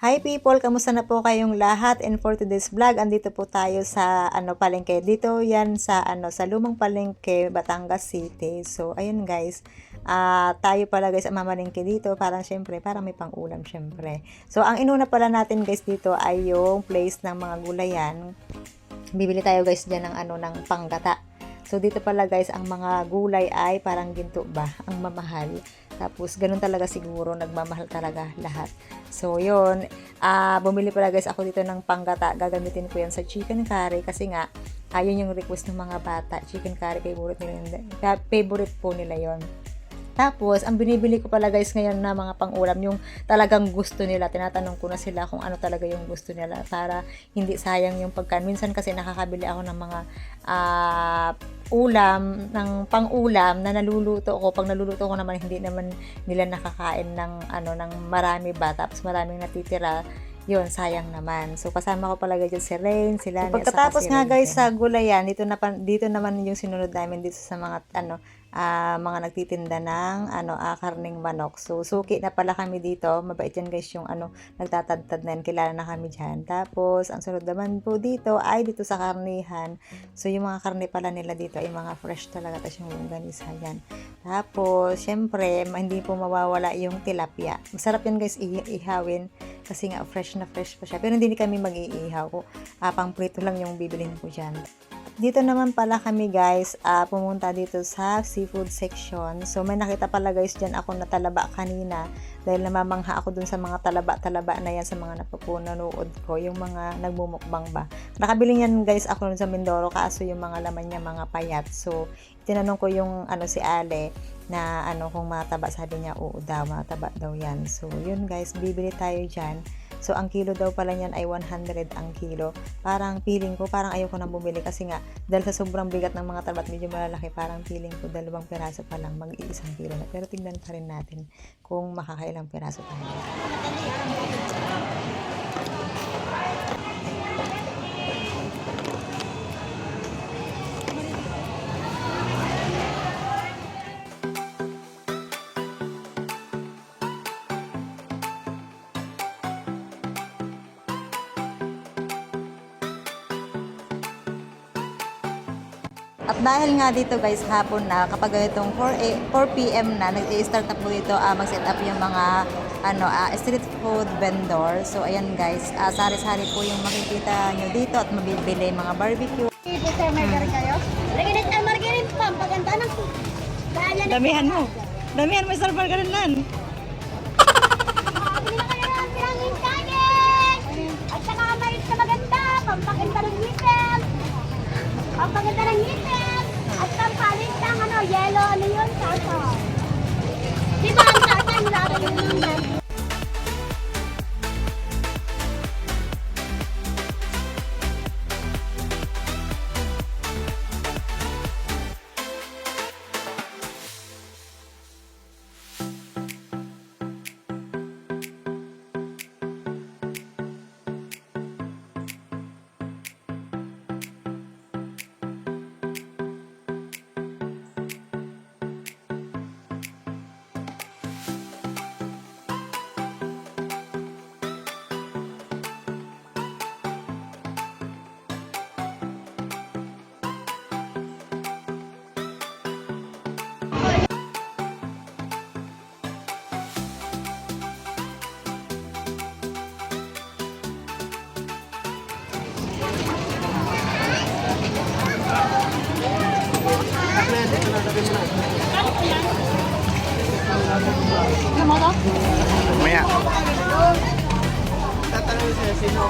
Hi people, kamusta na po kayong lahat? And for today's vlog, andito po tayo sa palengke. Dito 'yan sa sa Lumang Palengke, Batangas City. So ayun guys, tayo pala guys ang mamalengke dito, parang syempre, parang may pang-ulam syempre. So ang inuna pala natin guys dito ay yung place ng mga gulayan. Bibili tayo guys diyan ng ng panggata. So dito pala guys, ang mga gulay ay parang ginto ba, ang mamahal. Tapos ganun talaga siguro, nagmamahal talaga lahat. So yun, bumili pala guys ako dito ng panggata. Gagamitin ko yan sa chicken curry kasi nga ayun yung request ng mga bata. Chicken curry, favorite po nila yon. Tapos, ang binibili ko pala guys ngayon na mga pang-ulam, yung talagang gusto nila. Tinatanong ko na sila kung ano talaga yung gusto nila para hindi sayang yung pagkan. Minsan kasi nakakabili ako ng mga ulam, ng pang-ulam na naluluto ko. Pag naluluto ko naman, hindi naman nila nakakain ng, ng marami ba. Tapos maraming natitira. Yun, sayang naman. So, kasama ko pala guys si Rain, sila. So, pagkatapos nga guys sa gulayan, dito naman yung sinunod namin dito sa mga, mga nagtitinda ng, karning manok. So, suki na pala kami dito. Mabait yan guys yung, nagtatadtad na yan. Kilala na kami dyan. Tapos, ang sunod naman po dito ay dito sa karnihan. So, yung mga karne pala nila dito ay mga fresh talaga. Tapos yung longganisa yan. Tapos, syempre, hindi po mawawala yung tilapia. Masarap yan guys ihawin. Kasi nga fresh na fresh pa siya. Pero hindi kami mag-iihaw. Pang prito lang yung bibilhin ko dyan. Dito naman pala kami guys, pumunta dito sa seafood section. So may nakita pala guys dyan ako na talaba kanina. Dahil namamangha ako dun sa mga talaba na yan sa mga napapanood ko. Yung mga nagmumukbang ba. Nakabili yan guys ako dun sa Mindoro. Kaso yung mga laman niya mga payat. So tinanong ko yung si Ale na kung mataba, sabi niya oo daw, mataba daw yan. So yun guys, bibili tayo dyan. So ang kilo daw pala niyan ay 100 ang kilo. Parang feeling ko, parang ayoko nang bumili kasi nga dahil sa sobrang bigat ng mga talaba at medyo malalaki, parang feeling ko 2 piraso pa lang mag-iisang kilo na. Pero tingnan pa rin natin kung makakailang piraso tayo. At dahil nga dito guys, hapon na, kapag itong 4 p.m. na, nag-i-start na po dito mag-set up yung mga street food vendor. So ayan guys, sari-sari po yung makikita nyo dito at mabibili mga barbecue. Ito sir, margarin kayo? Lagi na margarin pa, paganda ng Damihan mo. Damihan mo sir, margarin lan. Bili na kayo ng pirangin kanin! At saka marit na maganda, pampaganda ng ngipin! Pampaganda ng ngipin! At pampalit ng yellow, yun, sasa. Di ba ang sasa, nilagay yun lang. Mamaya. Tatanungin siya sino.